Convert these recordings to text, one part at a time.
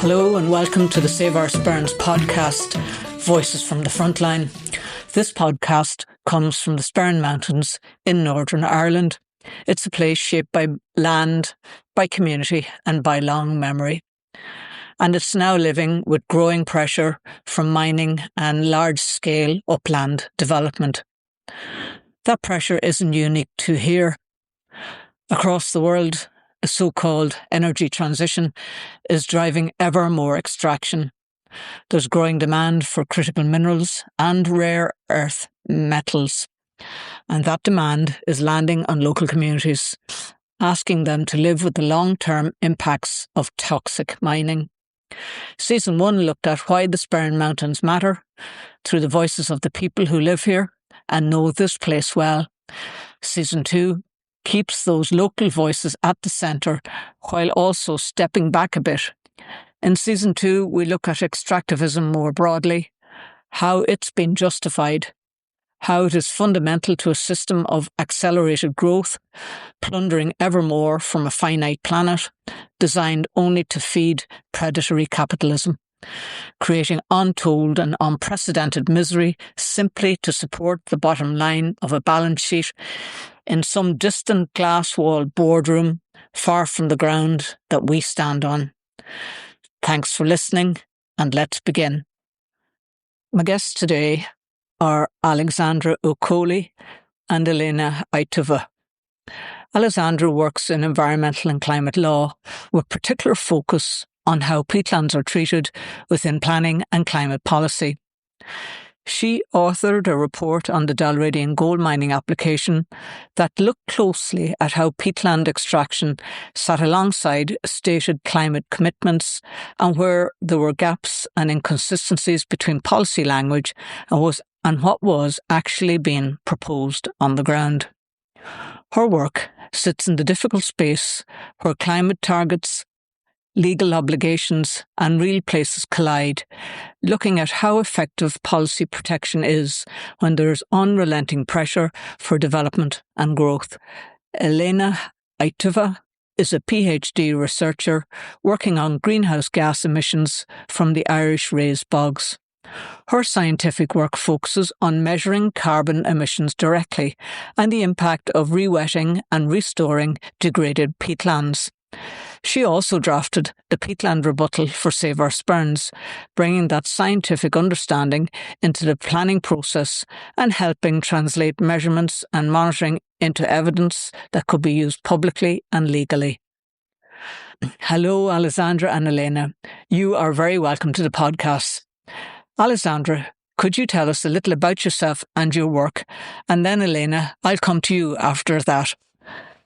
Hello and welcome to the Save Our Sperns podcast, Voices from the Frontline. This podcast comes from the Spurn Mountains in Northern Ireland. It's a place shaped by land, by community and by long memory. And it's now living with growing pressure from mining and large-scale upland development. That pressure isn't unique to here. Across the world, the so-called energy transition is driving ever more extraction. There's growing demand for critical minerals and rare earth metals. And that demand is landing on local communities, asking them to live with the long-term impacts of toxic mining. Season 1 looked at why the Spurn Mountains matter through the voices of the people who live here and know this place well. Season 2 keeps those local voices at the centre while also stepping back a bit. In Season 2, we look at extractivism more broadly, how it's been justified, how it is fundamental to a system of accelerated growth, plundering ever more from a finite planet, designed only to feed predatory capitalism, creating untold and unprecedented misery simply to support the bottom line of a balance sheet in some distant glass-walled boardroom far from the ground that we stand on. Thanks for listening, and let's begin. My guests today are Alessandra Accogli and Elena Aitova. Alessandra works in environmental and climate law with particular focus on how peatlands are treated within planning and climate policy. She authored a report on the Dalradian gold mining application that looked closely at how peatland extraction sat alongside stated climate commitments and where there were gaps and inconsistencies between policy language and what was actually being proposed on the ground. Her work sits in the difficult space where climate targets, legal obligations and real places collide, looking at how effective policy protection is when there is unrelenting pressure for development and growth. Elena Aitova is a PhD researcher working on greenhouse gas emissions from the Irish raised bogs. Her scientific work focuses on measuring carbon emissions directly and the impact of rewetting and restoring degraded peatlands. She also drafted the peatland rebuttal for Save Our Sperns, bringing that scientific understanding into the planning process and helping translate measurements and monitoring into evidence that could be used publicly and legally. Hello, Alessandra and Elena. You are very welcome to the podcast. Alessandra, could you tell us a little about yourself and your work? And then, Elena, I'll come to you after that.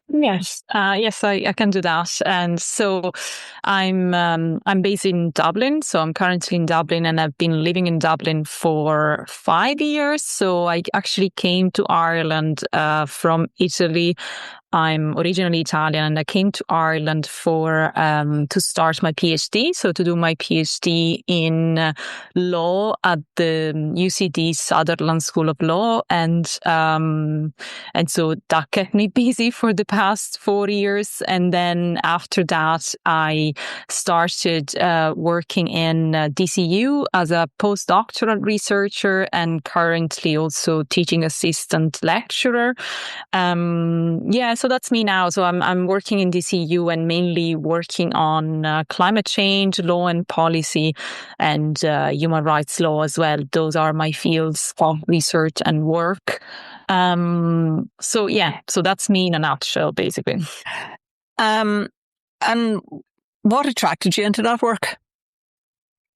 Yes, I can do that. And so I'm based in Dublin. So I'm currently in Dublin and I've been living in Dublin for 5 years. So I actually came to Ireland from Italy. I'm originally Italian and I came to Ireland for to start my PhD. So to do my PhD in law at the UCD Sutherland School of Law. And so that kept me busy for the past 4 years. And then after that, I started working in DCU as a postdoctoral researcher and currently also teaching assistant lecturer. So that's me now. So I'm working in DCU and mainly working on climate change, law and policy, and human rights law as well. Those are my fields of research and work. So that's me in a nutshell, basically. And what attracted you into that work?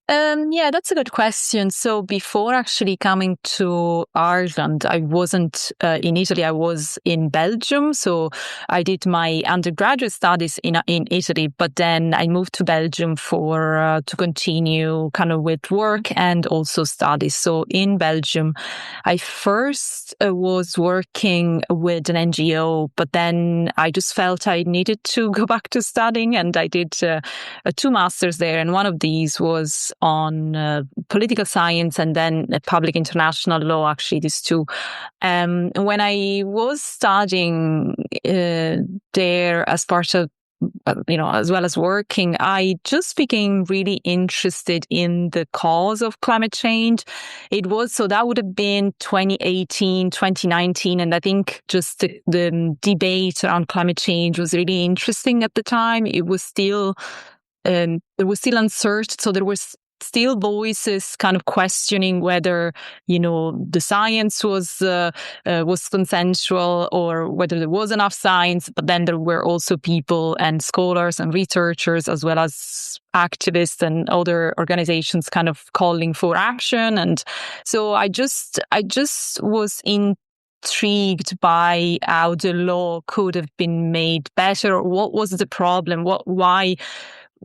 That's a good question. So before actually coming to Ireland, I wasn't in Italy. I was in Belgium. So I did my undergraduate studies in Italy, but then I moved to Belgium to continue kind of with work and also studies. So in Belgium, I first was working with an NGO, but then I just felt I needed to go back to studying, and I did 2 masters there, and one of these was on political science and then public international law, actually, these two. When I was studying there as part of as well as working, I just became really interested in the cause of climate change. So that would have been 2018, 2019. And I think just the debate around climate change was really interesting at the time. It was still, there was still uncertainty. So there was still voices kind of questioning whether, the science was consensual or whether there was enough science. But then there were also people and scholars and researchers, as well as activists and other organizations kind of calling for action. And so I just was intrigued by how the law could have been made better. What was the problem?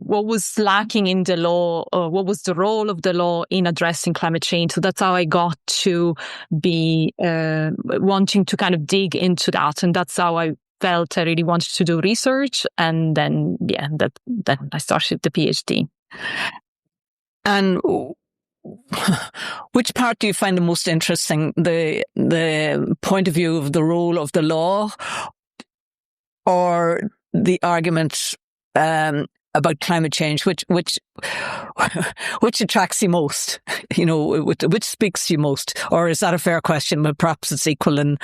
What was lacking in the law, or what was the role of the law in addressing climate change? So that's how I got to be wanting to kind of dig into that. And that's how I felt I really wanted to do research. And then, then I started the PhD. And which part do you find the most interesting? The point of view of the role of the law, or the argument about climate change, which attracts you most? Which speaks to you most? Or is that a fair question? But perhaps it's equal. And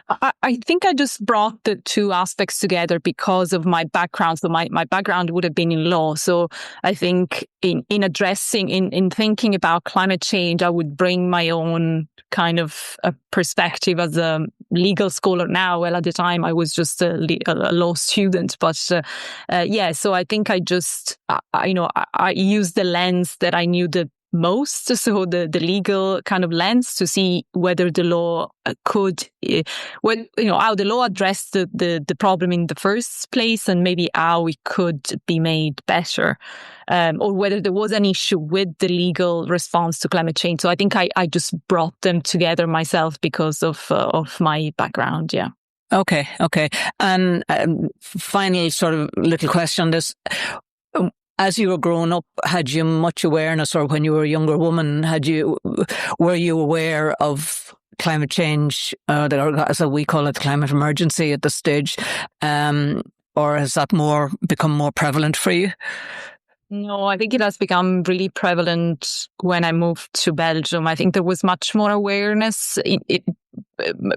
I think I just brought the two aspects together because of my background. So my background would have been in law. So I think in thinking about climate change, I would bring my own kind of a perspective as a legal scholar now. Well, at the time I was just a law student, but so I think I used the lens that I knew the most, so the legal kind of lens, to see whether the law could, how the law addressed the problem in the first place, and maybe how it could be made better, or whether there was an issue with the legal response to climate change. So I think I just brought them together myself because of my background. Yeah. Okay. And final sort of little question on this. As you were growing up, had you much awareness, or when you were a younger woman, were you aware of climate change, as we call it, climate emergency at this stage, or has that become more prevalent for you? No, I think it has become really prevalent when I moved to Belgium. I think there was much more awareness.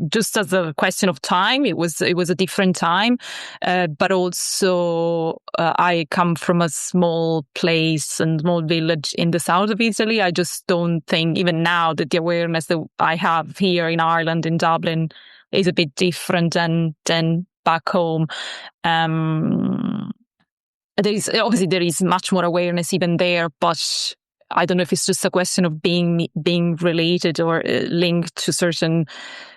Just as a question of time, it was a different time, but also I come from a small place and small village in the south of Italy. I just don't think even now that the awareness that I have here in Ireland, in Dublin, is a bit different than back home. There is much more awareness even there, but I don't know if it's just a question of being related or linked to certain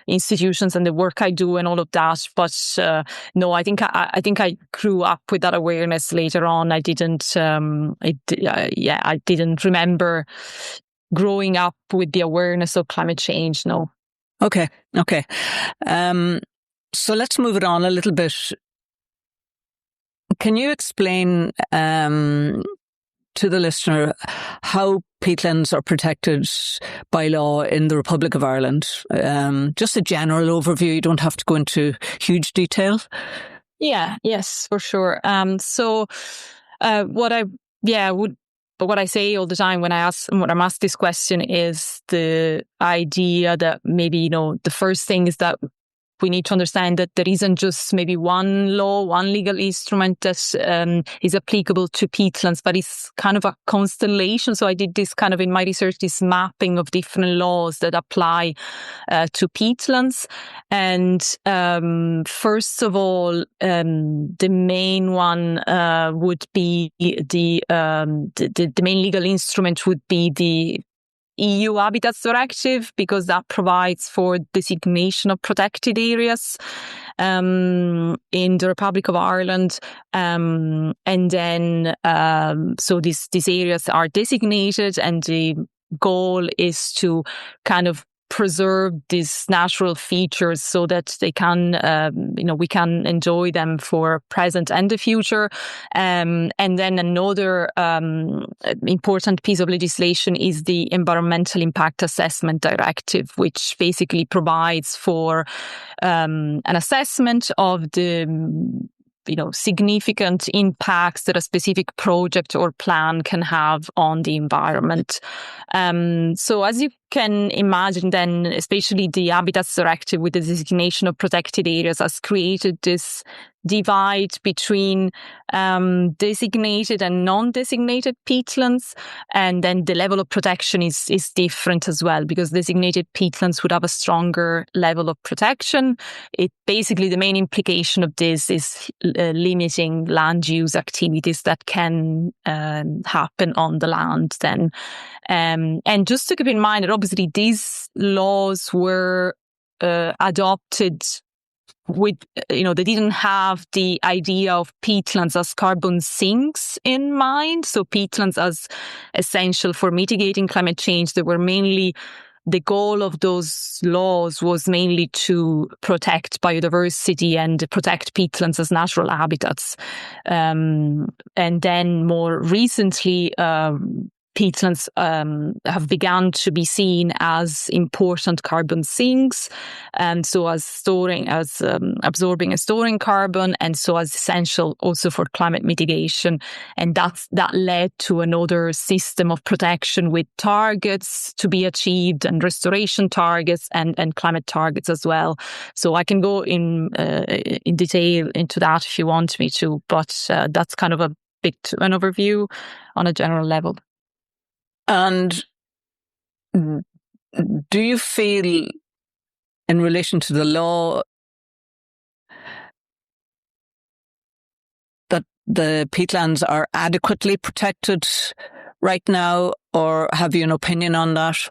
institutions and the work I do and all of that. But no, I think I grew up with that awareness later on. I didn't. I didn't remember growing up with the awareness of climate change. No. Okay. So let's move it on a little bit. Can you explain to the listener how peatlands are protected by law in the Republic of Ireland? Just a general overview. You don't have to go into huge detail. Yes, for sure. What I say all the time when I'm asked this question is the idea that maybe, the first thing is that we need to understand that there isn't just maybe one law, one legal instrument that is applicable to peatlands, but it's kind of a constellation. So I did this kind of in my research, this mapping of different laws that apply to peatlands. And first of all, the main one would be the main legal instrument would be the EU Habitats Directive, because that provides for designation of protected areas in the Republic of Ireland. And then, so these areas are designated, and the goal is to kind of preserve these natural features so that they can, we can enjoy them for present and the future. And then another important piece of legislation is the Environmental Impact Assessment Directive, which basically provides for an assessment of the significant impacts that a specific project or plan can have on the environment. So as you can imagine, then, especially the Habitats Directive with the designation of protected areas has created this divide between designated and non-designated peatlands, and then the level of protection is different as well, because designated peatlands would have a stronger level of protection. It basically, the main implication of this is limiting land use activities that can happen on the land then. And just to keep in mind that obviously these laws were adopted with, they didn't have the idea of peatlands as carbon sinks in mind. So peatlands as essential for mitigating climate change. They were mainly, the goal of those laws was mainly to protect biodiversity and protect peatlands as natural habitats. And then more recently, peatlands have begun to be seen as important carbon sinks, and so as absorbing and storing carbon, and so as essential also for climate mitigation. And that led to another system of protection with targets to be achieved, and restoration targets and climate targets as well. So I can go in detail into that if you want me to, but that's kind of an overview on a general level. And do you feel, in relation to the law, that the peatlands are adequately protected right now, or have you an opinion on that?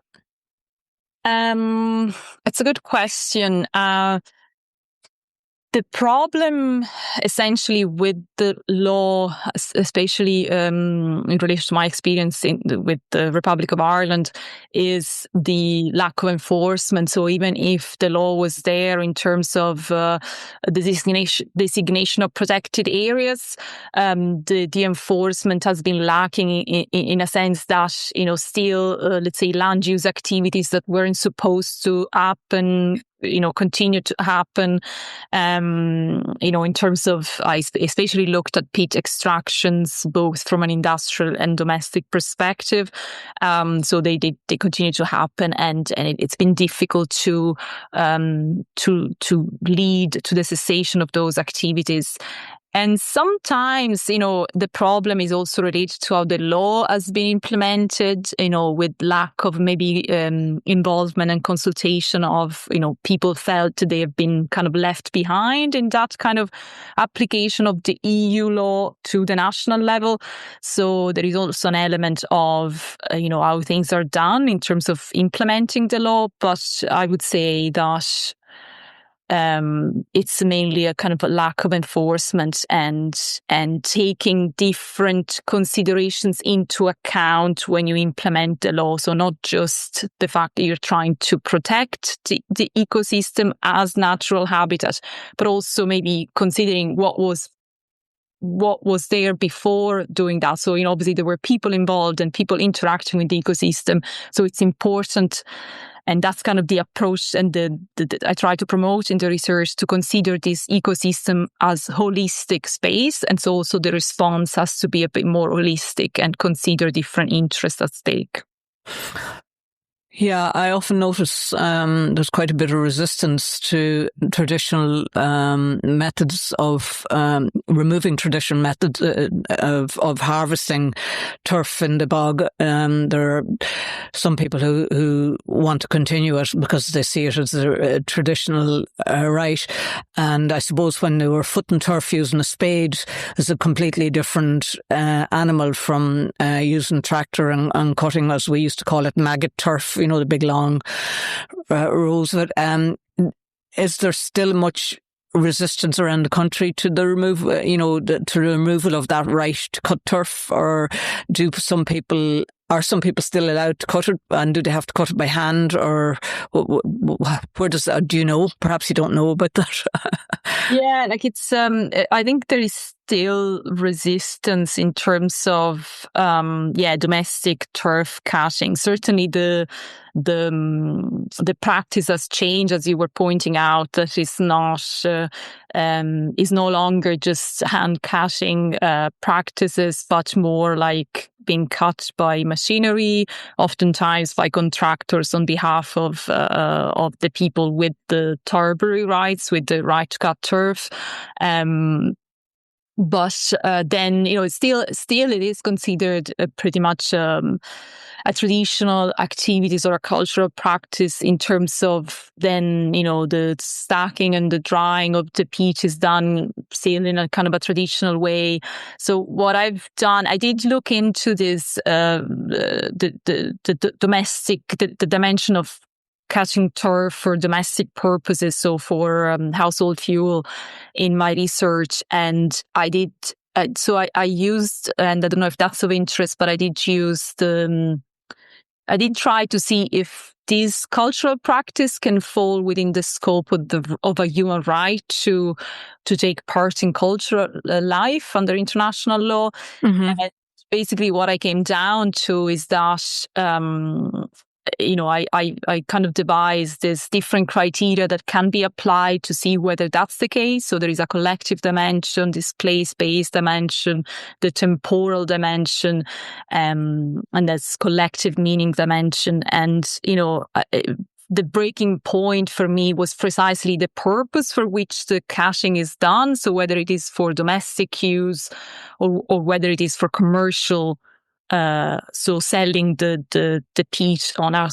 It's a good question. The problem essentially with the law, especially in relation to my experience with the Republic of Ireland, is the lack of enforcement. So even if the law was there in terms of the designation of protected areas, the enforcement has been lacking in a sense that, still, let's say, land use activities that weren't supposed to happen, continue to happen. In terms of, I especially looked at peat extractions, both from an industrial and domestic perspective. So they continue to happen, and it's been difficult to lead to the cessation of those activities. And sometimes, the problem is also related to how the law has been implemented, with lack of maybe involvement and consultation of, people felt they have been kind of left behind in that kind of application of the EU law to the national level. So there is also an element of, how things are done in terms of implementing the law. But I would say that it's mainly a kind of a lack of enforcement and taking different considerations into account when you implement the law. So not just the fact that you're trying to protect the ecosystem as natural habitat, but also maybe considering what was there before doing that. So, obviously there were people involved and people interacting with the ecosystem. So it's important. And that's kind of the approach and I try to promote in the research, to consider this ecosystem as holistic space. And so also the response has to be a bit more holistic and consider different interests at stake. Yeah, I often notice there's quite a bit of resistance to traditional methods of removing traditional methods of harvesting turf in the bog. There are some people who want to continue it because they see it as a traditional right. And I suppose when they were footing turf using a spade is a completely different animal from using tractor and cutting, as we used to call it, maggot turf. The big long rows of it. Is there still much resistance around the country to the removal of that right to cut turf, or are some people still allowed to cut it, and do they have to cut it by hand, or where does that? Do you know? Perhaps you don't know about that. Yeah, it's. I think there is still resistance in terms of domestic turf cutting. Certainly the practice has changed, as you were pointing out, that is no longer just hand cutting practices, but more like being cut by machinery, oftentimes by contractors on behalf of the people with the turbery rights, with the right to cut turf. But then, still it is considered pretty much a traditional activities or a cultural practice in terms of then, the stacking and the drying of the peat is done still in a kind of a traditional way. So what I've done, I did look into this, the domestic, the dimension of cutting turf for domestic purposes, so for household fuel, in my research. And I did, I used, and I don't know if that's of interest, but I did use I did try to see if this cultural practice can fall within the scope of a human right to take part in cultural life under international law. Mm-hmm. And basically what I came down to is that, I kind of devised this different criteria that can be applied to see whether that's the case. So there is a collective dimension, this place-based dimension, the temporal dimension, and that's collective meaning dimension. And, the breaking point for me was precisely the purpose for which the cutting is done. So whether it is for domestic use or whether it is for commercial, so selling the peat on a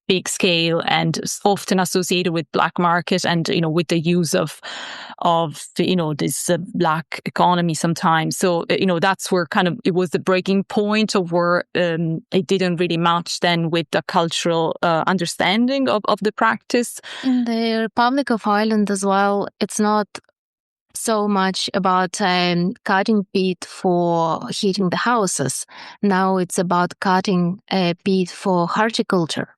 big scale, and often associated with black market and with the use of this black economy sometimes. So that's where kind of it was the breaking point of where it didn't really match then with the cultural understanding of the practice. In the Republic of Ireland as well, it's not so much about cutting peat for heating the houses. Now it's about cutting peat for horticulture.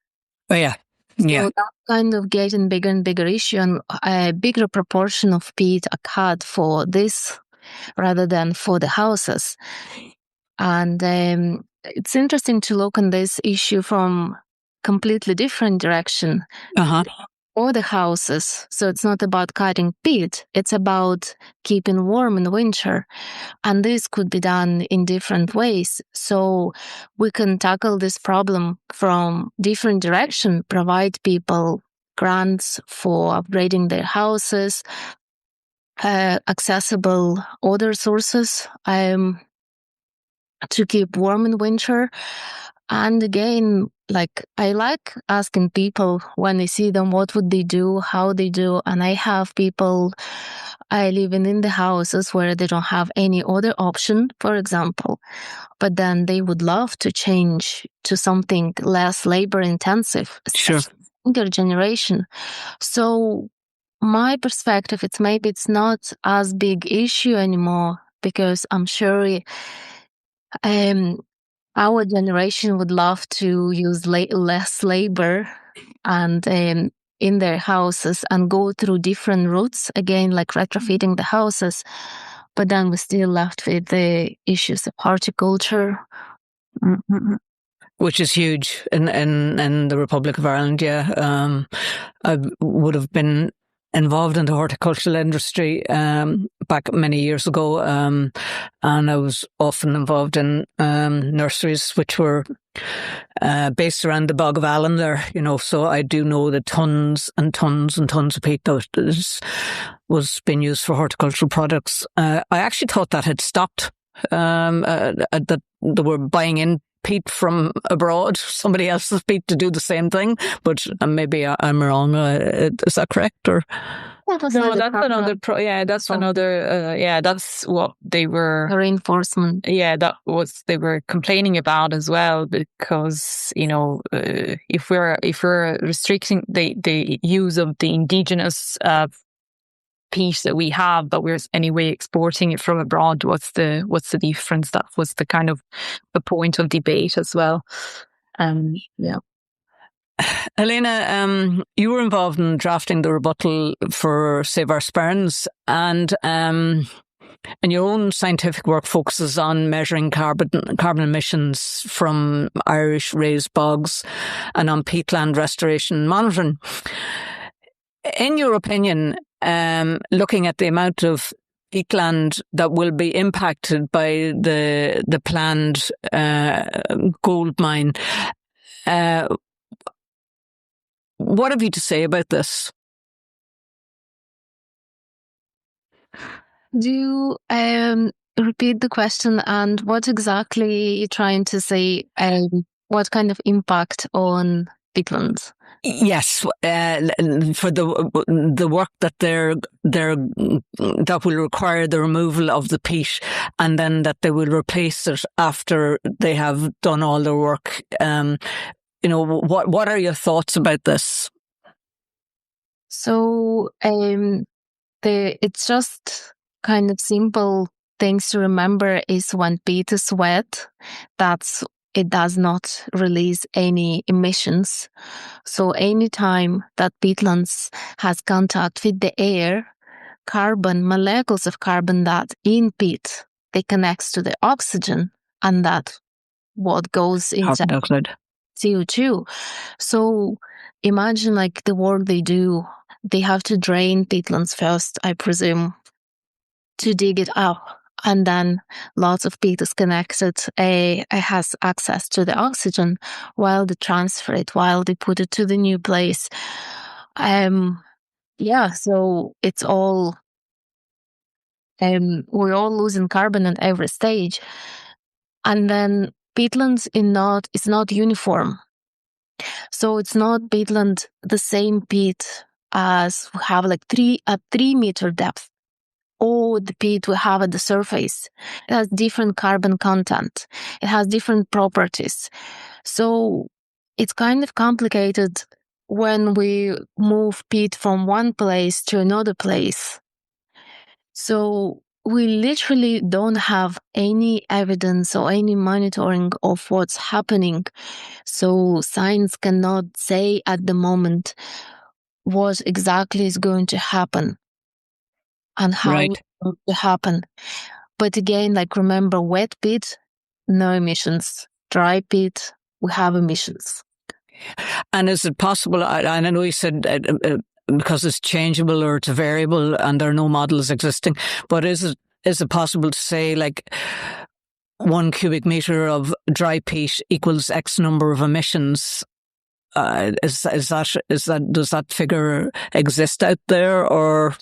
Oh, yeah. Yeah. So that's kind of getting bigger and bigger issue, and a bigger proportion of peat are cut for this rather than for the houses. And it's interesting to look on this issue from completely different direction. Uh-huh. Or the houses. So it's not about cutting peat, it's about keeping warm in winter. And this could be done in different ways. So we can tackle this problem from different direction, provide people grants for upgrading their houses, accessible other sources to keep warm in winter. And again, I like asking people when I see them, what would they do, how they do. And I have people living in the houses where they don't have any other option, for example, but then they would love to change to something less labor intensive. Sure. Younger generation. So my perspective, it's not as big issue anymore, because I'm sure our generation would love to use less labor and in their houses and go through different routes, again, like retrofitting the houses. But then we're still left with the issues of horticulture. Mm-hmm. Which is huge in the Republic of Ireland, yeah. I would have been involved in the horticultural industry back many years ago, and I was often involved in nurseries which were based around the Bog of Allen there, so I do know that tons and tons and tons of peat that was being used for horticultural products. I actually thought that had stopped, that they were buying in peat from abroad, somebody else's peat, to do the same thing, but maybe I'm wrong. Is that correct? Or no, that's another that's what they were reinforcement. Yeah, that was they were complaining about as well, because if we're restricting the use of the indigenous piece that we have, but we're anyway exporting it from abroad, what's the difference? That was the kind of a point of debate as well. Yeah. Elena, you were involved in drafting the rebuttal for Save Our Sperns, and And your own scientific work focuses on measuring carbon emissions from Irish raised bogs and on peatland restoration monitoring. In your opinion, looking at the amount of peatland that will be impacted by the planned gold mine, what have you to say about this? Do you repeat the question, and what exactly you're trying to say? What kind of impact on peatlands? Yes, for the work that that will require the removal of the peat, and then that they will replace it after they have done all their work. What are your thoughts about this? So, it's just kind of simple things to remember is when peat is wet, it does not release any emissions. So anytime that peatlands has contact with the air, molecules of carbon that in peat, they connect to the oxygen, and that what goes into Carbon dioxide. CO2. So imagine like the work they do, they have to drain peatlands first, I presume, to dig it up. And then lots of peat is connected, has access to the oxygen while they transfer it, while they put it to the new place. So it's all, we're all losing carbon at every stage. And then peatlands is not uniform. So it's not peatland, the same peat as we have like 3 meter depth. Or the peat we have at the surface. It has different carbon content. It has different properties. So it's kind of complicated when we move peat from one place to another place. So we literally don't have any evidence or any monitoring of what's happening. So science cannot say at the moment what exactly is going to happen and how it's going to happen. But again, like remember, wet peat, no emissions. Dry peat, we have emissions. And is it possible, I know you said because it's changeable or it's variable and there are no models existing, but is it possible to say like 1 cubic meter of dry peat equals X number of emissions? Does that figure exist out there, or?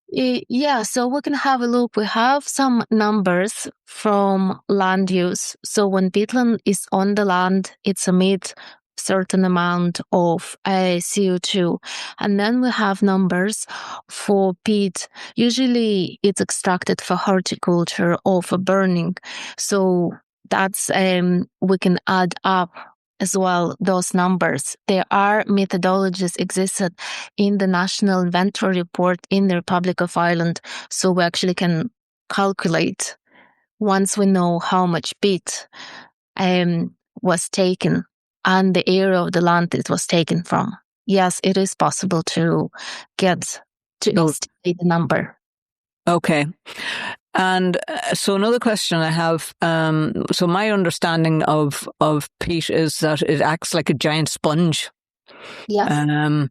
Yeah, so we can have a look. We have some numbers from land use. So when peatland is on the land, it emits certain amount of CO2. And then we have numbers for peat. Usually it's extracted for horticulture or for burning. So that's, we can add up as well those numbers. There are methodologies existed in the National Inventory Report in the Republic of Ireland, so we actually can calculate once we know how much peat was taken and the area of the land it was taken from. Yes, it is possible to estimate the number. Okay. And so another question I have, so my understanding of peat is that it acts like a giant sponge. Yes.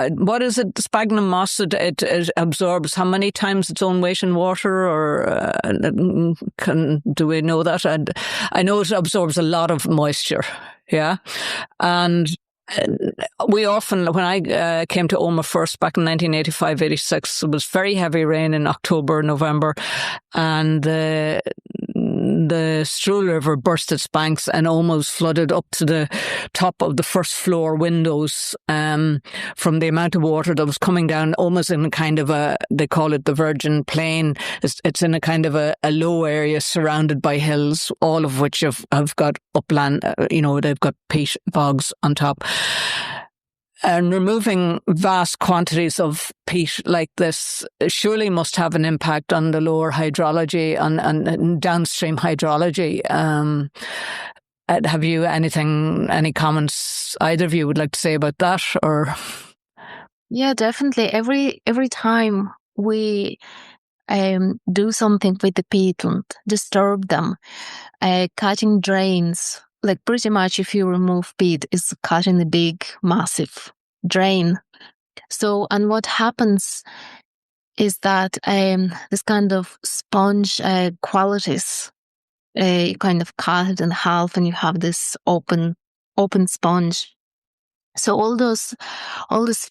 What is it? Sphagnum moss, it absorbs how many times its own weight in water, or do we know that? And I know it absorbs a lot of moisture, yeah? And we often, when I came to Oma first back in 1985-86, it was very heavy rain in October, November, and the Strool River burst its banks and almost flooded up to the top of the first floor windows from the amount of water that was coming down, almost in a kind of they call it the Virgin Plain. It's in a kind of a low area surrounded by hills, all of which have got upland, they've got peat bogs on top. And removing vast quantities of peat like this surely must have an impact on the lower hydrology and downstream hydrology. Have you any comments either of you would like to say about that, or? Yeah, definitely. Every time we do something with the peatland, disturb them, cutting drains. Like pretty much if you remove peat, it's cutting a big, massive drain. So, and what happens is that this kind of sponge qualities, you kind of cut it in half and you have this open sponge. So all those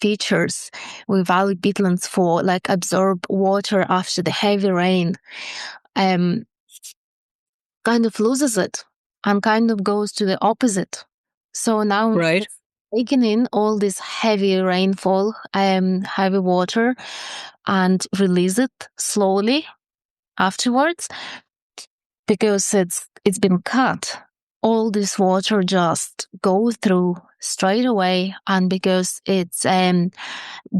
features we value peatlands for, like absorb water after the heavy rain, kind of loses it and kind of goes to the opposite. So now Right. taking in all this heavy rainfall, heavy water, and release it slowly afterwards, because it's been cut. All this water just go through straight away, and because it's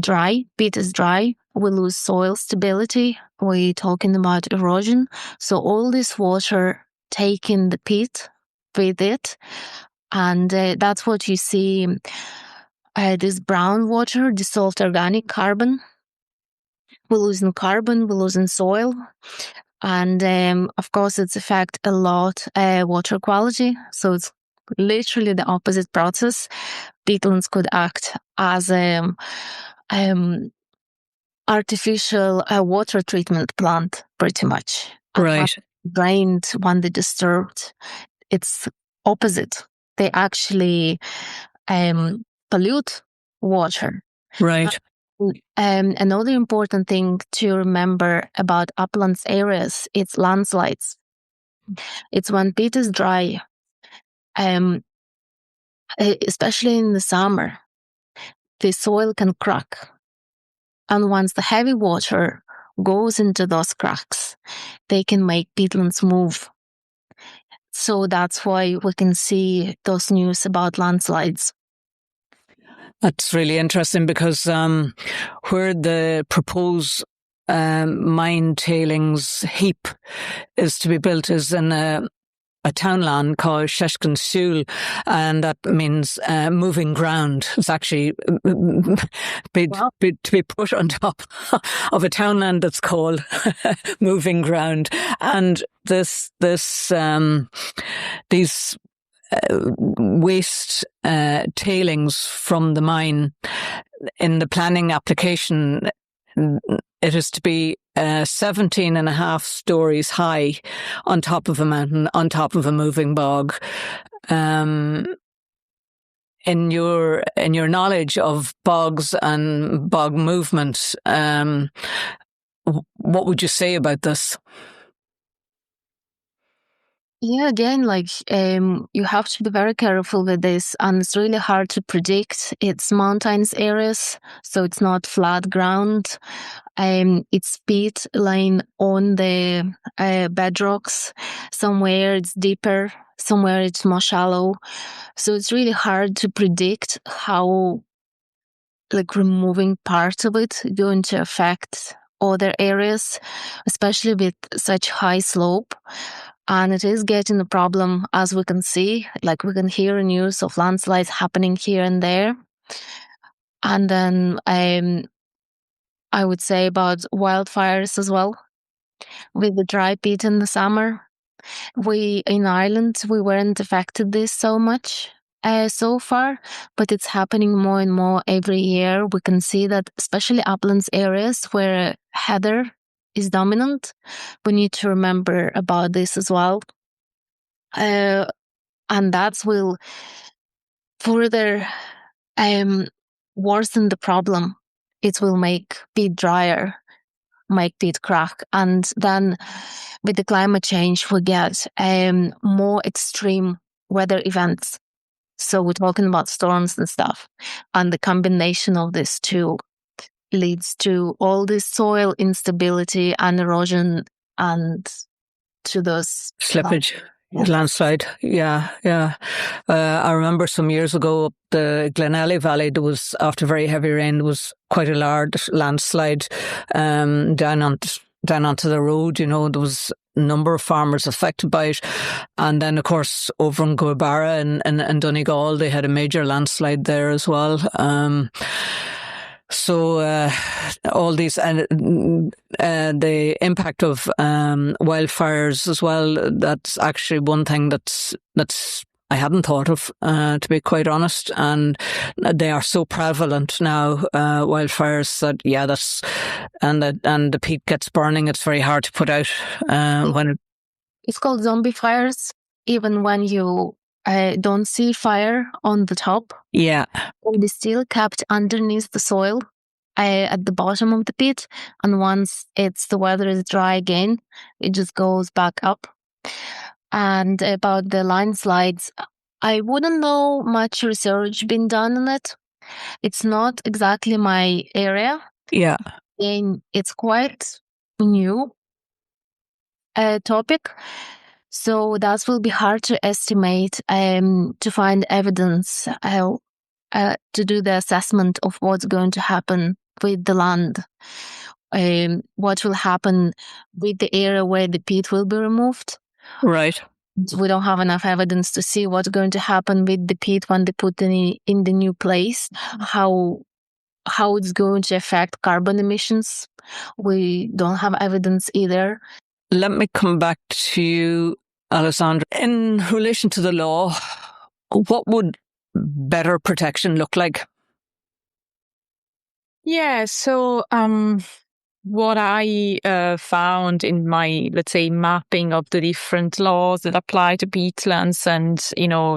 dry, peat is dry, we lose soil stability. We're talking about erosion. So all this water taking the peat with it, and that's what you see. This brown water, dissolved organic carbon. We're losing carbon, we're losing soil. And of course, it's affect a lot water quality. So it's literally the opposite process. Peatlands could act as artificial water treatment plant, pretty much. Right. Drained when they disturbed. It's opposite. They actually pollute water. Right. Another important thing to remember about uplands areas, it's landslides. It's when peat is dry, especially in the summer, the soil can crack. And once the heavy water goes into those cracks, they can make peatlands move. So that's why we can see those news about landslides. That's really interesting, because where the proposed mine tailings heap is to be built is in a townland called Sheshkin Shul, and that means moving ground. It's actually to be put on top of a townland that's called moving ground. And these waste tailings from the mine, in the planning application, it is to be 17 and a half stories high on top of a mountain, on top of a moving bog. In your knowledge of bogs and bog movement, what would you say about this? Yeah, again, you have to be very careful with this, and it's really hard to predict. It's mountains areas, so it's not flat ground. It's peat lying on the bedrocks. Somewhere it's deeper, somewhere it's more shallow. So it's really hard to predict how, removing part of it going to affect other areas, especially with such high slope. And it is getting a problem, as we can see. We can hear news of landslides happening here and there. And then I would say about wildfires as well. With the dry peat in the summer, in Ireland, we weren't affected this so much so far, but it's happening more and more every year. We can see that, especially uplands areas where heather is dominant, we need to remember about this as well. And that will further worsen the problem. It will make peat drier, make peat crack. And then with the climate change, we get more extreme weather events. So we're talking about storms and stuff. And the combination of these two leads to all this soil instability and erosion and to those slippage. Landslide, yeah. I remember some years ago up the Glenelly Valley, there was, after very heavy rain, there was quite a large landslide down onto the road. There was a number of farmers affected by it. And then, of course, over in Guabara and Donegal, they had a major landslide there as well. So all these and the impact of wildfires as well. That's actually one thing that's I hadn't thought of, to be quite honest. And they are so prevalent now, wildfires, that that's and the peat gets burning. It's very hard to put out when it's called zombie fires. Even when you don't see fire on the top, it is still kept underneath the soil at the bottom of the pit, and once the weather is dry again, it just goes back up. And about the landslides, I wouldn't know much research been done on it. It's not exactly my area. And it's quite new topic. So that will be hard to estimate, to find evidence, to do the assessment of what's going to happen with the land, what will happen with the area where the peat will be removed. Right. We don't have enough evidence to see what's going to happen with the peat when they put it in the new place, how it's going to affect carbon emissions. We don't have evidence either. Let me come back to you, Alessandra. In relation to the law, what would better protection look like? Yeah, so what I found in my, let's say, mapping of the different laws that apply to peatlands, and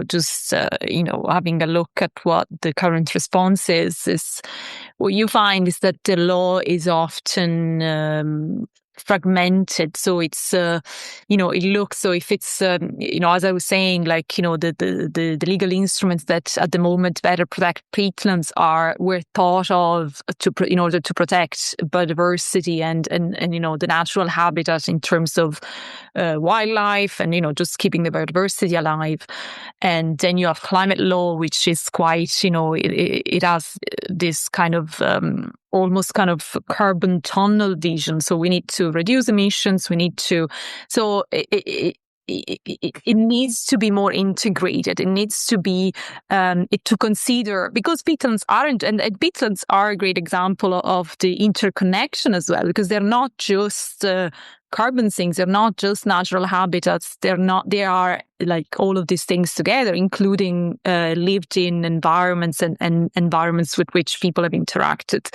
just having a look at what the current response is what you find is that the law is often fragmented. So it's it looks, so if it's as I was saying, like the legal instruments that at the moment better protect peatlands were thought of in order to protect biodiversity and the natural habitat in terms of wildlife and just keeping the biodiversity alive. And then you have climate law, which is quite it has this kind of almost kind of carbon tunnel vision. So we need to reduce emissions. We need to, so it needs to be more integrated. It needs to be to consider, because peatlands aren't, and peatlands are a great example of the interconnection as well, because they're not just carbon sinks. They're not just natural habitats. They are like all of these things together, including lived in environments and environments with which people have interacted.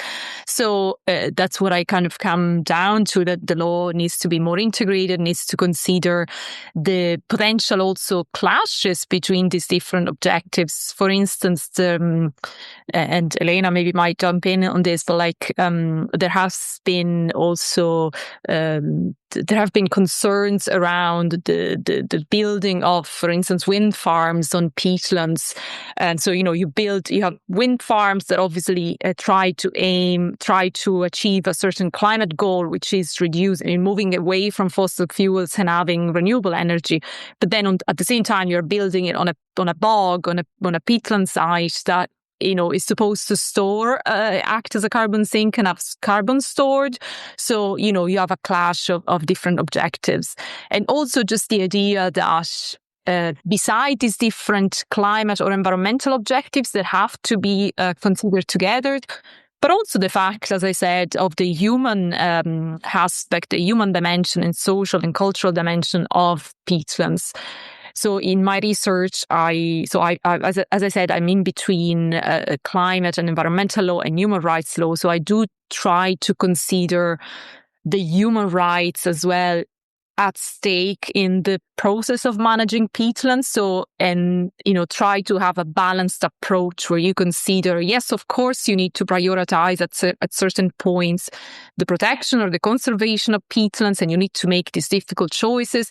So that's what I kind of come down to, that the law needs to be more integrated, needs to consider the potential also clashes between these different objectives. For instance, and Elena maybe might jump in on this, but like there has been also there have been concerns around the building of, for instance, wind farms on peatlands. And so, you have wind farms that obviously try to achieve a certain climate goal, which is moving away from fossil fuels and having renewable energy. But then at the same time, you're building it on a bog, on a peatland site that is supposed to act as a carbon sink and have carbon stored. So, you have a clash of different objectives. And also just the idea that beside these different climate or environmental objectives that have to be considered together, but also the fact, as I said, of the human aspect, the human dimension and social and cultural dimension of peatlands. So in my research, as I said, I'm in between climate and environmental law and human rights law. So I do try to consider the human rights as well at stake in the process of managing peatlands. So, and, try to have a balanced approach where you consider, yes, of course, you need to prioritize at certain points the protection or the conservation of peatlands, and you need to make these difficult choices.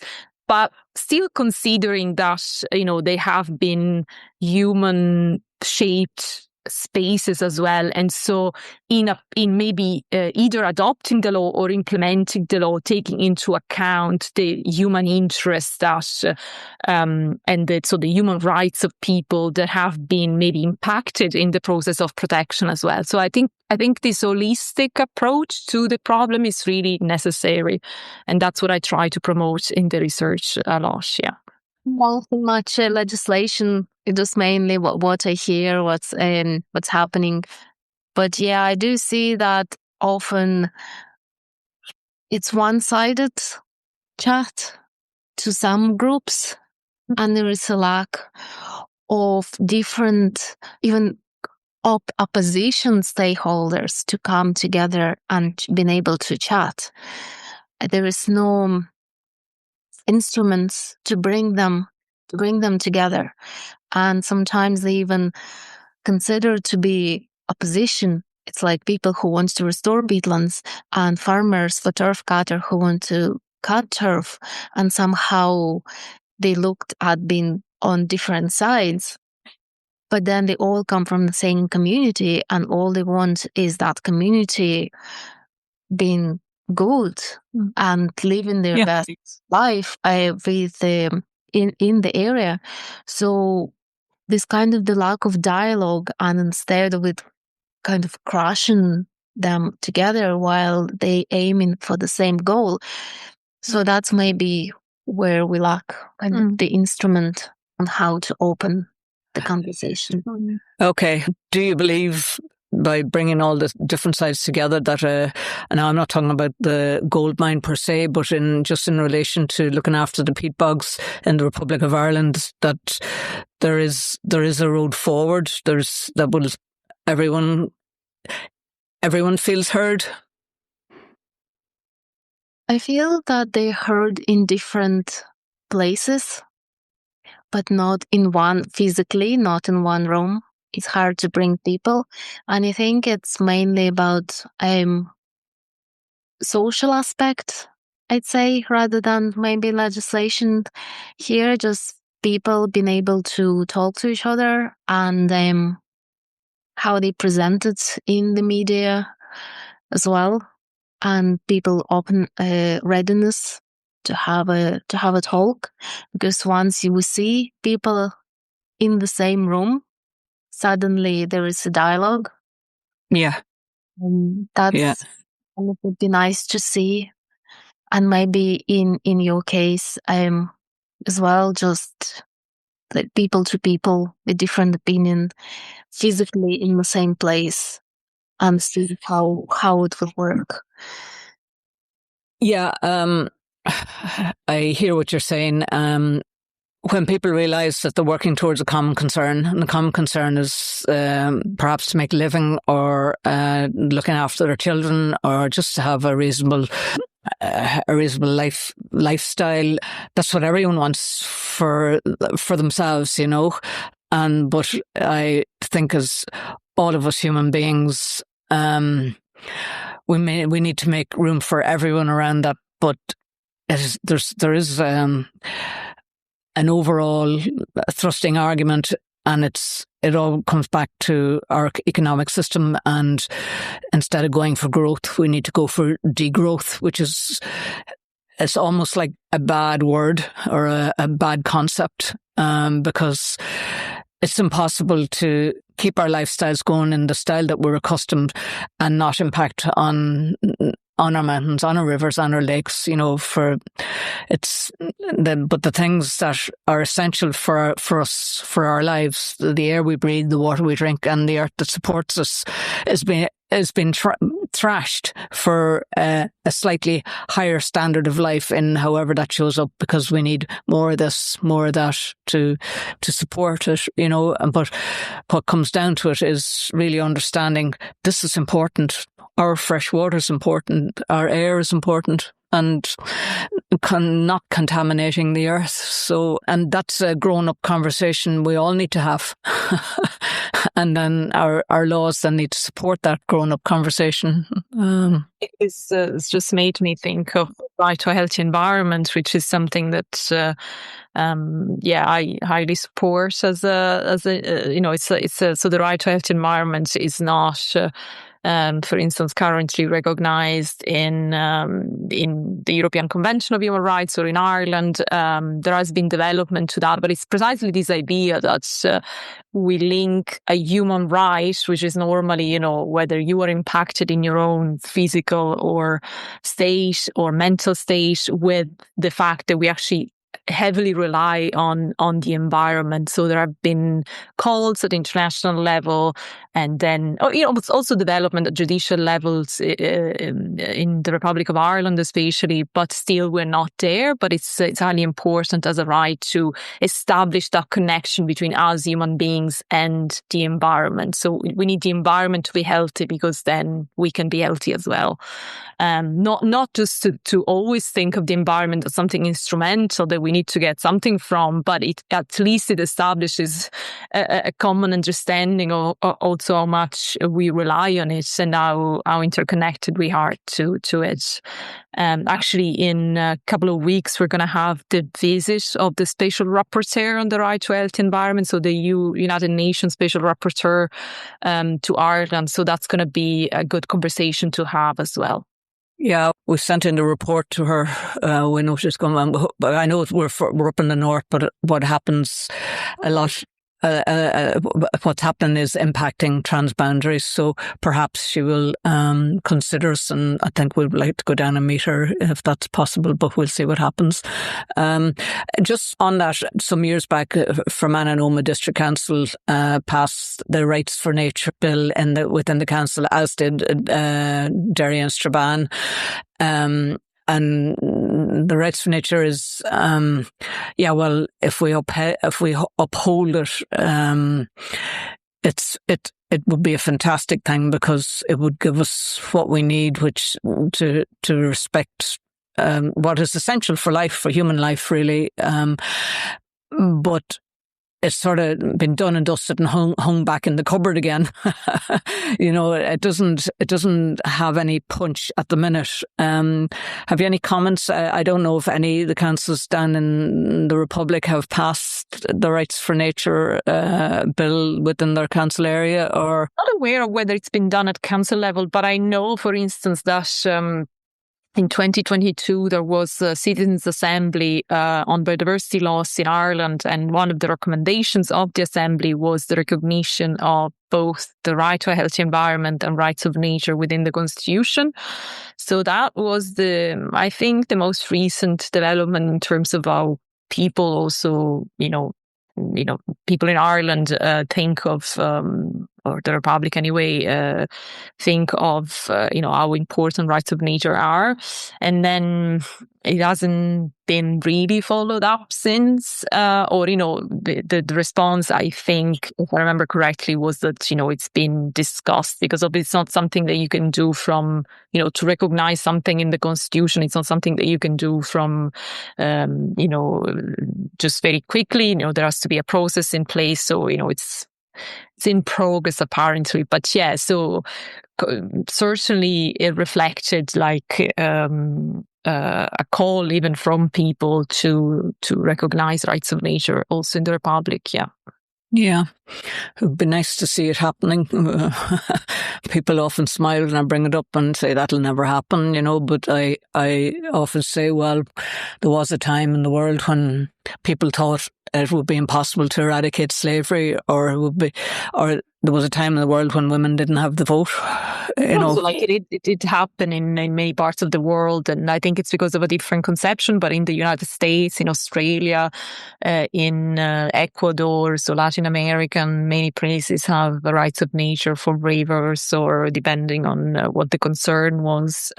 But still considering that, they have been human-shaped spaces as well. And so in maybe either adopting the law or implementing the law, taking into account the human interests so the human rights of people that have been maybe impacted in the process of protection as well. So I think this holistic approach to the problem is really necessary. And that's what I try to promote in the research a lot, yeah. Not much legislation. It is mainly what I hear, what's happening. But yeah, I do see that often it's one-sided chat to some groups, and there is a lack of different, even opposition stakeholders to come together and being able to chat. There is no instruments to bring them together, and sometimes they even consider to be opposition. It's like people who want to restore peatlands and farmers for turf cutter who want to cut turf, and somehow they looked at being on different sides, but then they all come from the same community, and all they want is that community being good and living their best life with in the area. So this kind of the lack of dialogue, and instead of it kind of crushing them together while they aiming for the same goal. So that's maybe where we lack kind of the instrument on how to open the conversation. Okay. Do you believe by bringing all the different sides together that, and I'm not talking about the gold mine per se, but in relation to looking after the peat bogs in the Republic of Ireland, that there is a road forward. Everyone feels heard? I feel that they heard in different places, but not in one physically, not in one room. It's hard to bring people. And I think it's mainly about social aspect, I'd say, rather than maybe legislation here, just people being able to talk to each other, and how they present it in the media as well, and people open readiness to have a talk, because once you see people in the same room, suddenly there is a dialogue. Yeah. That's it would be nice to see. And maybe in your case, as well, just like people to people with different opinion physically in the same place, and see how it would work. Yeah, I hear what you're saying. When people realise that they're working towards a common concern, and the common concern is perhaps to make a living, or looking after their children, or just to have a reasonable lifestyle. That's what everyone wants for themselves, you know. But I think, as all of us human beings, we need to make room for everyone around that. But there is an overall thrusting argument, and it all comes back to our economic system. And instead of going for growth, we need to go for degrowth, which is, it's almost like a bad word or a bad concept, because it's impossible to keep our lifestyles going in the style that we're accustomed and not impact on our mountains, on our rivers, on our lakes, you know. But the things that are essential for us, for our lives, the air we breathe, the water we drink, and the earth that supports us, has been thrashed for a slightly higher standard of life, in however that shows up, because we need more of this, more of that to support it, you know. But what comes down to it is really understanding this is important. Our fresh water is important. Our air is important, and not contaminating the earth. So, and that's a grown-up conversation we all need to have. And then our laws then need to support that grown-up conversation. It's just made me think of right to a healthy environment, which is something that I highly support as a so the right to a healthy environment is not for instance, currently recognized in the European Convention of Human Rights, or in Ireland. There has been development to that, but it's precisely this idea that we link a human right, which is normally, you know, whether you are impacted in your own physical or state or mental state, with the fact that we actually heavily rely on the environment. So there have been calls at international level, and then it's also development at judicial levels in the Republic of Ireland, especially. But still, we're not there. But it's highly important as a right to establish that connection between us human beings and the environment. So we need the environment to be healthy, because then we can be healthy as well. Not just to always think of the environment as something instrumental that we need to get something from, but at least it establishes a common understanding of also how much we rely on it and how interconnected we are to it. Actually, in a couple of weeks, we're going to have the visit of the Special Rapporteur on the right to healthy environment, so the United Nations Special Rapporteur to Ireland. So that's going to be a good conversation to have as well. Yeah, we sent in the report to her. We know she's coming, but I know we're up in the north, but what happens a lot, what's happening is impacting transboundaries. So perhaps she will consider us, and I think we'd like to go down and meet her if that's possible, but we'll see what happens. Just on that, some years back, Fermanagh and Omagh District Council passed the Rights for Nature bill within the council, as did Derry and Strabane. And the rights for nature is, if we uphold it, it would be a fantastic thing, because it would give us what we need, which to respect what is essential for life, for human life, really. But it's sort of been done and dusted and hung back in the cupboard again. It doesn't have any punch at the minute. Have you any comments? I don't know if any of the councils down in the Republic have passed the Rights for Nature bill within their council area, or not aware of whether it's been done at council level, but I know, for instance, that in 2022, there was a Citizens' Assembly on biodiversity laws in Ireland, and one of the recommendations of the Assembly was the recognition of both the right to a healthy environment and rights of nature within the Constitution. So that was I think, the most recent development in terms of how people also, people in Ireland think of, or the Republic anyway, think of, how important rights of nature are. And then it hasn't been really followed up since, the response, I think, if I remember correctly, was that, it's been discussed, because it's not something that you can do from, to recognize something in the Constitution. It's not something that you can do from, just very quickly. There has to be a process in place. So, it's in progress, apparently. But yeah, so certainly it reflected a call even from people to recognize rights of nature also in the Republic. Yeah, it would be nice to see it happening. People often smile when I bring it up and say that'll never happen, but I often say, well, there was a time in the world when people thought it would be impossible to eradicate slavery, or there was a time in the world when women didn't have the vote. It did happen in many parts of the world, and I think it's because of a different conception. But in the United States, in Australia, in Ecuador, so Latin America, many places have the rights of nature for rivers, or depending on what the concern was,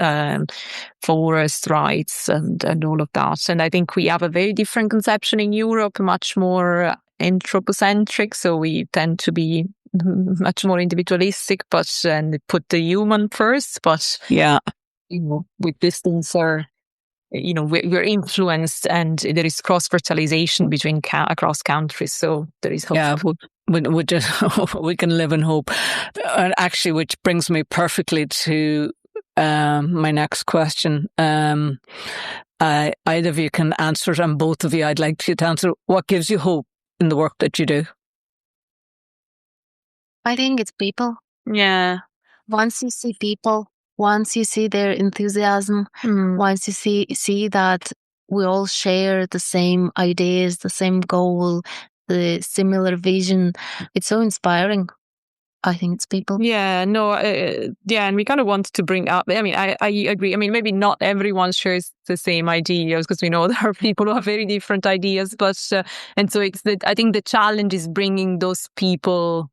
forest rights and all of that. And I think we have a very different conception in Europe, much more anthropocentric. So we tend to be much more individualistic, and put the human first. But yeah, with distance, we're influenced, and there is cross fertilization between across countries. So there is hope. Yeah, we just we can live in hope. And actually, which brings me perfectly to my next question. Either of you can answer it, and both of you, I'd like you to answer. What gives you hope in the work that you do? I think it's people. Yeah. Once you see people, once you see their enthusiasm, once you see that we all share the same ideas, the same goal, the similar vision, it's so inspiring. I think it's people. Yeah, no, and we kind of want to bring up, I mean, I agree. I mean, maybe not everyone shares the same ideas, because we know there are people who have very different ideas, but, and so I think the challenge is bringing those people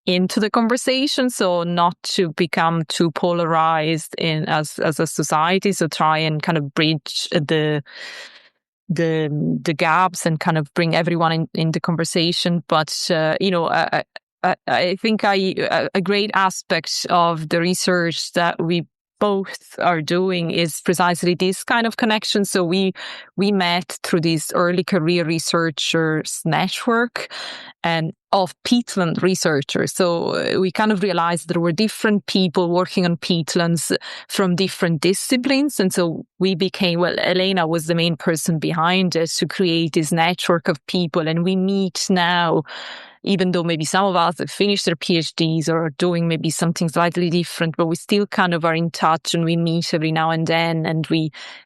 into the conversation, so not to become too polarized as a society, so try and kind of bridge the gaps and kind of bring everyone in the conversation. But I think a great aspect of the research that we both are doing is precisely this kind of connection. So we met through this early career researchers network and of peatland researchers. So we kind of realized there were different people working on peatlands from different disciplines. And so we became, Elena was the main person behind it to create this network of people. And we meet now, even though maybe some of us have finished their PhDs or are doing maybe something slightly different, but we still kind of are in touch and we meet every now and then. And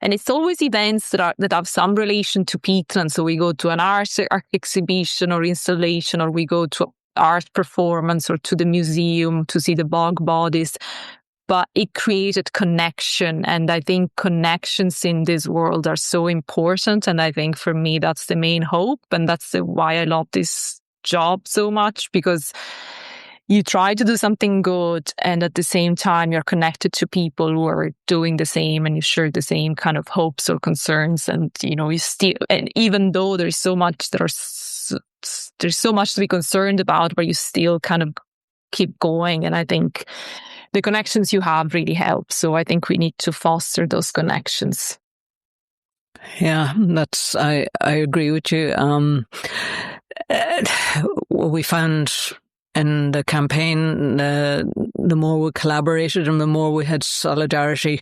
it's always events that have some relation to peatland. So we go to an art exhibition or installation, or we go to art performance or to the museum to see the bog bodies. But it created connection. And I think connections in this world are so important. And I think for me, that's the main hope. And that's why I love this job so much, because you try to do something good and at the same time you're connected to people who are doing the same and you share the same kind of hopes or concerns. And you still, and even though there's so much to be concerned about, but you still kind of keep going. And I think the connections you have really help. So I think we need to foster those connections. Yeah, I agree with you. We found in the campaign, the more we collaborated and the more we had solidarity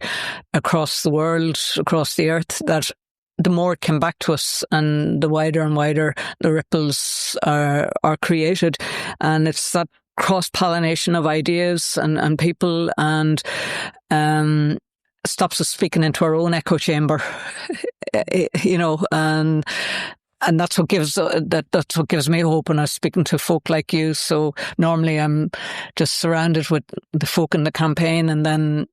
across the world, across the earth, that the more it came back to us, and the wider and wider the ripples are created. And it's that cross-pollination of ideas and people, and stops us speaking into our own echo chamber, and that's what gives that's what gives me hope when I'm speaking to folk like you. So normally I'm just surrounded with the folk in the campaign, and then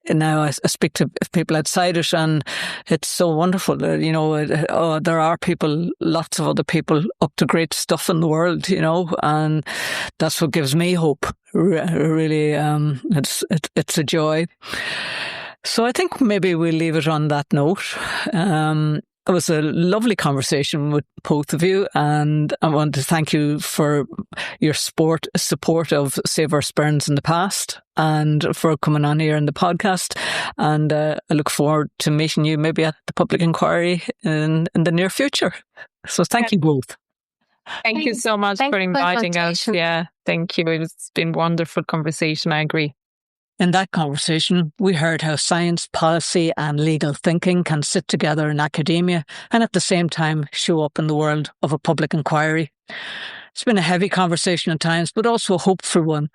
now I speak to people outside it, and it's so wonderful. There are people, lots of other people up to great stuff in the world, and that's what gives me hope. Really, it's a joy. So I think maybe we'll leave it on that note. It was a lovely conversation with both of you, and I want to thank you for your support of Save Our Sperns in the past, and for coming on here in the podcast. And I look forward to meeting you maybe at the public inquiry in the near future. So thank you both. Thank you so much for inviting us. Yeah, thank you. It's been a wonderful conversation. I agree. In that conversation, we heard how science, policy and legal thinking can sit together in academia and at the same time show up in the world of a public inquiry. It's been a heavy conversation at times, but also a hopeful one,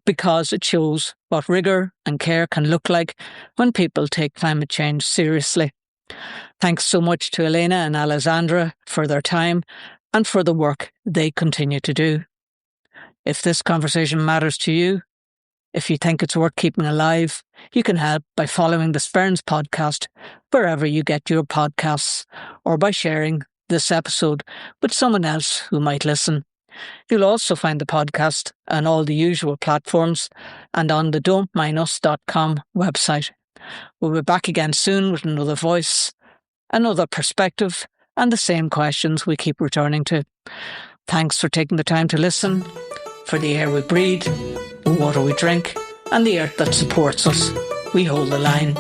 because it shows what rigour and care can look like when people take climate change seriously. Thanks so much to Elena and Alessandra for their time and for the work they continue to do. If this conversation matters to you, if you think it's worth keeping alive, you can help by following the Sperns podcast wherever you get your podcasts, or by sharing this episode with someone else who might listen. You'll also find the podcast on all the usual platforms and on the don'tmindus.com website. We'll be back again soon with another voice, another perspective, and the same questions we keep returning to. Thanks for taking the time to listen. For the air we breathe, the water we drink, and the earth that supports us, we hold the line.